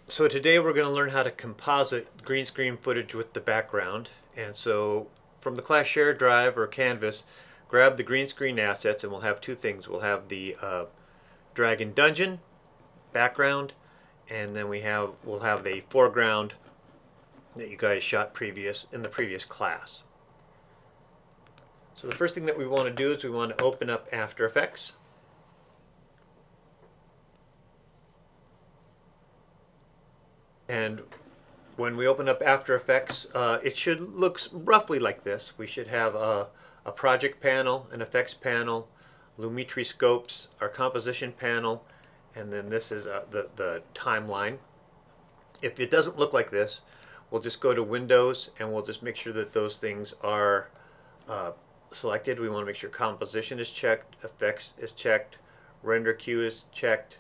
So today we're going to learn how to composite green screen footage with the background. And so from the class shared drive or canvas, grab the green screen assets and we'll have two things. We'll have the Dragon Dungeon background, and then we'll have a foreground that you guys shot in the previous class. So the first thing that we want to do is we want to open up After Effects. And when we open up After Effects, it should look roughly like this. We should have a project panel, an effects panel, Lumetri scopes, our composition panel, and then this is the timeline. If it doesn't look like this, we'll just go to Windows and we'll just make sure that those things are selected. We want to make sure composition is checked, effects is checked, render queue is checked.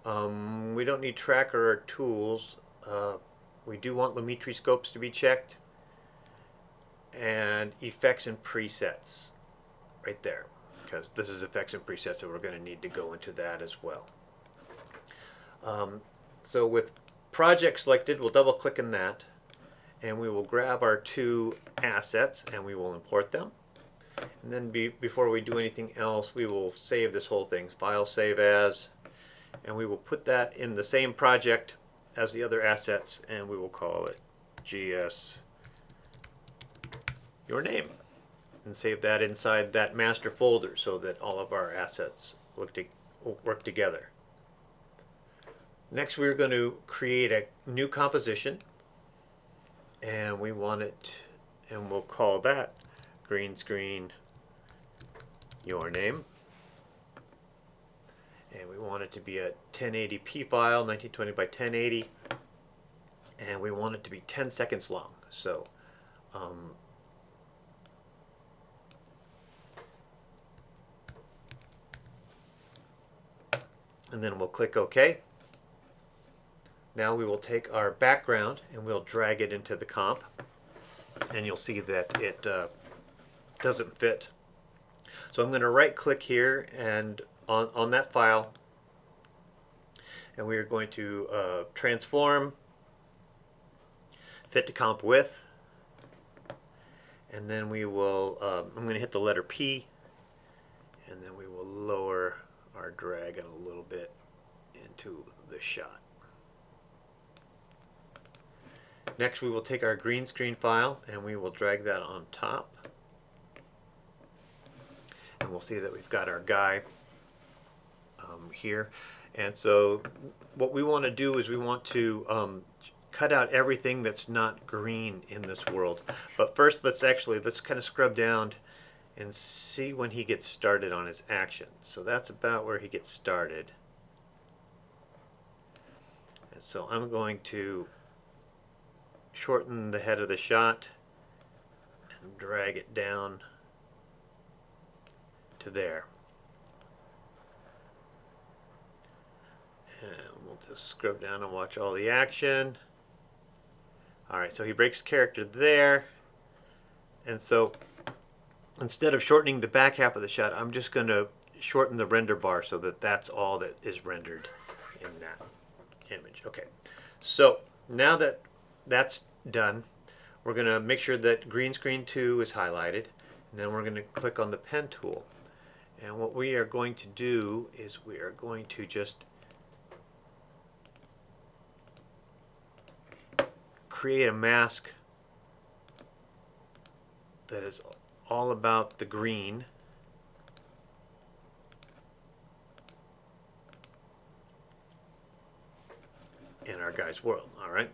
We don't need tracker or tools. We do want Lumetri scopes to be checked, and effects and presets right there, because this is effects and presets, so we're going to need to go into that as well. So with project selected, we'll double click in that, and we will grab our two assets and we will import them. And then before we do anything else, we will save this whole thing, file save as, and we will put that in the same project as the other assets, and we will call it GS your name, and save that inside that master folder so that all of our assets work together. Next, we're going to create a new composition, and we want it, and we'll call that green screen your name. And we want it to be a 1080p file, 1920 by 1080, and we want it to be 10 seconds long. So and then we'll click OK. Now we will take our background and we'll drag it into the comp, and you'll see that it doesn't fit. So I'm going to right click here and on that file, and we are going to transform, fit to comp with, and then we will, I'm going to hit the letter P, and then we will lower our dragon a little bit into the shot. Next, we will take our green screen file and we will drag that on top, and we'll see that we've got our guy here. And so what we want to do is we want to cut out everything that's not green in this world. But first, let's kind of scrub down and see when he gets started on his action. So that's about where he gets started. And so I'm going to shorten the head of the shot and drag it down to there. And we'll just scrub down and watch all the action. Alright, so he breaks character there. And so instead of shortening the back half of the shot, I'm just going to shorten the render bar so that that's all that is rendered in that image. Okay, so now that that's done, we're going to make sure that green screen 2 is highlighted, and then we're going to click on the pen tool. And what we are going to do is we are going to just create a mask that is all about the green. In our guy's world. Alright.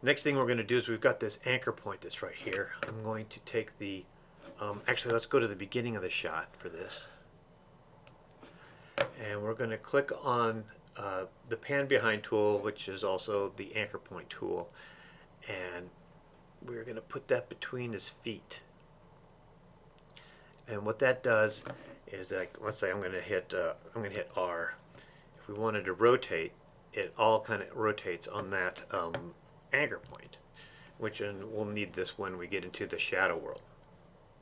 Next thing we're going to do is we've got this anchor point that's right here. I'm going to take the actually, let's go to the beginning of the shot for this. And we're going to click on the pan behind tool, which is also the anchor point tool. And we're going to put that between his feet. And what that does is that, let's say I'm going to hit R. If we wanted to rotate, it all kind of rotates on that anchor point, which we'll need this when we get into the shadow world.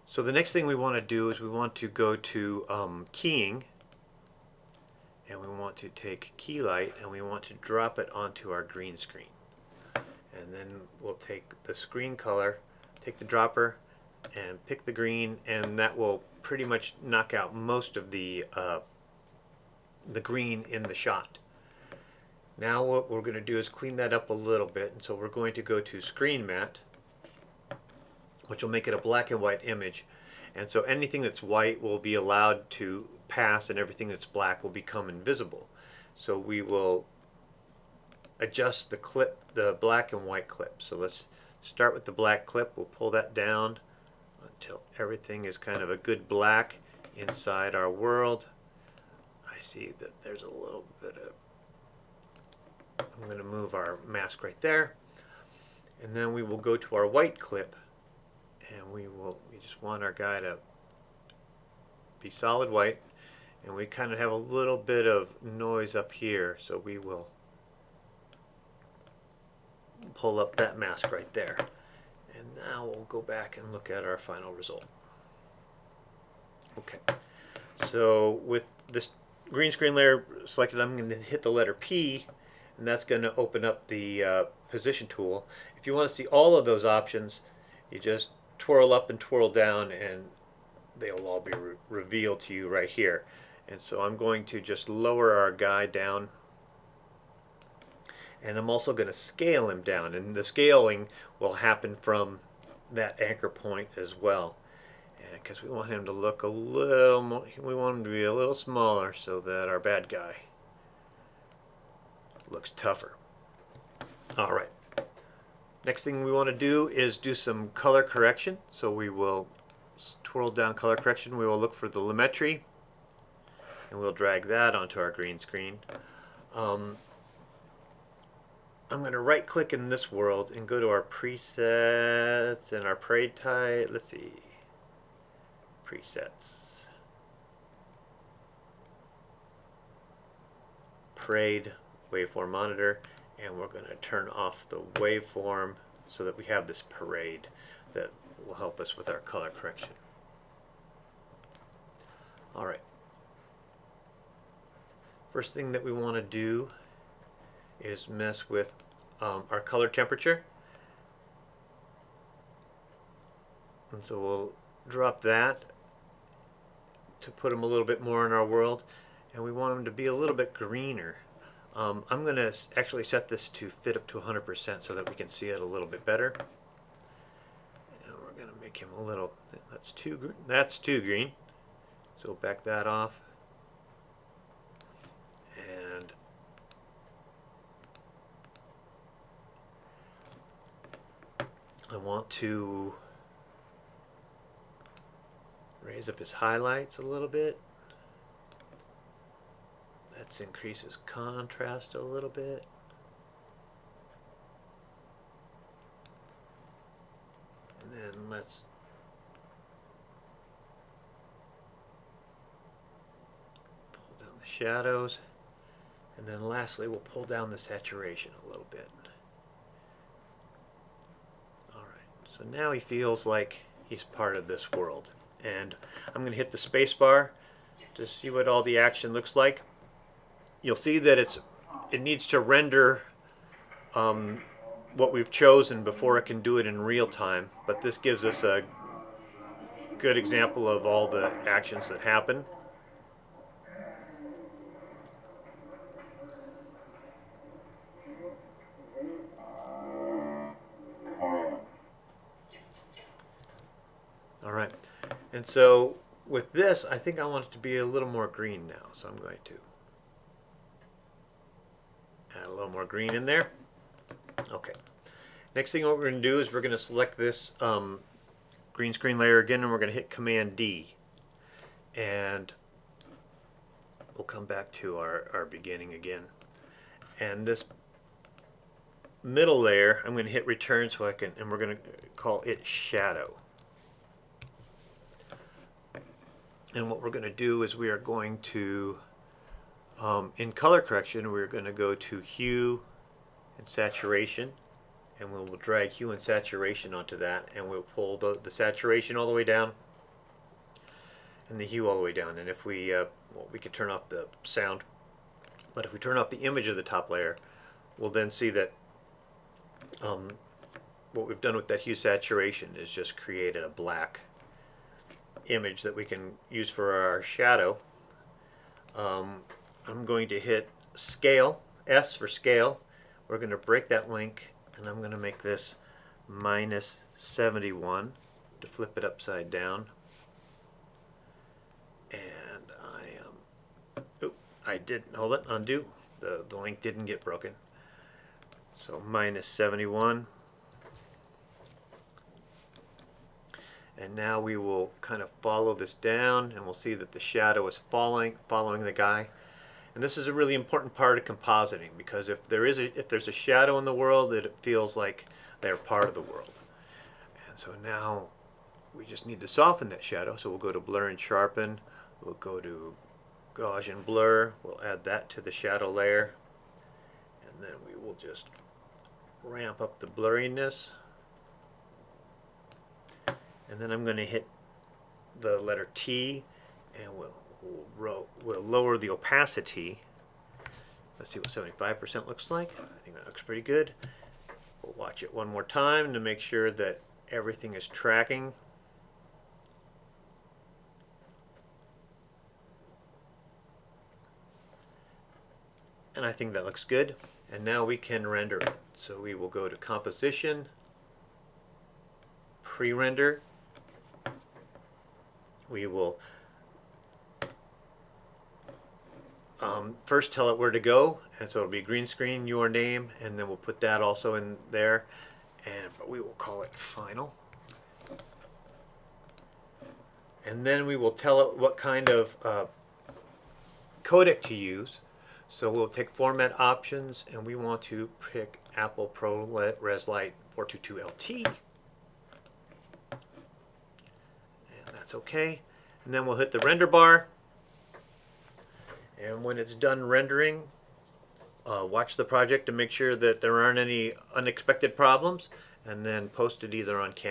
So the next thing we want to do is we want to go to keying, and we want to take key light and we want to drop it onto our green screen. And then we'll take the screen color, take the dropper, and pick the green, and that will pretty much knock out most of the green in the shot. Now what we're going to do is clean that up a little bit, and so we're going to go to Screen Matte, which will make it a black and white image. And so anything that's white will be allowed to pass, and everything that's black will become invisible. So we will adjust the clip, the black and white clip. So let's start with the black clip. We'll pull that down until everything is kind of a good black inside our world. I see that there's a little bit of, I'm going to move our mask right there, and then we will go to our white clip, and we just want our guy to be solid white, and we kind of have a little bit of noise up here, so we will pull up that mask right there. And now we'll go back and look at our final result. Okay, so with this green screen layer selected, I'm going to hit the letter P, and that's going to open up the position tool. If you want to see all of those options, you just twirl up and twirl down, and they'll all be revealed to you right here. And so I'm going to just lower our guy down, and I'm also going to scale him down, and the scaling will happen from that anchor point as well, because we want him to look a little more, we want him to be a little smaller so that our bad guy looks tougher. Alright, next thing we want to do is do some color correction. So we will twirl down color correction, we will look for the lumetri, and we'll drag that onto our green screen. I'm going to right click in this world and go to our presets and our parade type. Let's see, presets, parade waveform monitor, and we're going to turn off the waveform so that we have this parade that will help us with our color correction. Alright, first thing that we want to do is mess with our color temperature, and so we'll drop that to put them a little bit more in our world, and we want them to be a little bit greener. I'm going to actually set this to fit up to 100% so that we can see it a little bit better, and we're going to make him a little, that's too green, so back that off. And I want to raise up his highlights a little bit. Let's increase his contrast a little bit. And then let's pull down the shadows. And then lastly, we'll pull down the saturation a little bit. So now he feels like he's part of this world. And I'm going to hit the space bar to see what all the action looks like. You'll see that it needs to render what we've chosen before it can do it in real time. But this gives us a good example of all the actions that happen. Alright, and so with this, I think I want it to be a little more green now, so I'm going to add a little more green in there. Okay, next thing what we're going to do is we're going to select this green screen layer again, and we're going to hit Command D, and we'll come back to our beginning again. And this middle layer, I'm going to hit Return so I can, and we're going to call it Shadow. And what we're going to do is we are going to, in color correction, we're going to go to Hue and Saturation, and we'll drag Hue and Saturation onto that, and we'll pull the saturation all the way down and the hue all the way down. And if we, well, we could turn off the sound But if we turn off the image of the top layer, we'll then see that what we've done with that hue saturation is just created a black image that we can use for our shadow. I'm going to hit scale, S for scale. We're going to break that link, and I'm going to make this -71 to flip it upside down. And I didn't, hold it, undo. The link didn't get broken. So -71. And now we will kind of follow this down, and we'll see that the shadow is following the guy. And this is a really important part of compositing, because if there's a shadow in the world, it feels like they're part of the world. And so now we just need to soften that shadow. So we'll go to blur and sharpen. We'll go to Gaussian blur. We'll add that to the shadow layer, and then we will just ramp up the blurriness. And then I'm going to hit the letter T, and we'll lower the opacity. Let's see what 75% looks like. I think that looks pretty good. We'll watch it one more time to make sure that everything is tracking. And I think that looks good. And now we can render it. So we will go to Composition, Pre-render. We will first tell it where to go, and so it'll be green screen, your name, and then we'll put that also in there, but we will call it Final. And then we will tell it what kind of codec to use. So we'll take format options, and we want to pick Apple ProRes Lite 422 LT. And that's okay. And then we'll hit the render bar. And when it's done rendering, watch the project to make sure that there aren't any unexpected problems, and then post it either on Canvas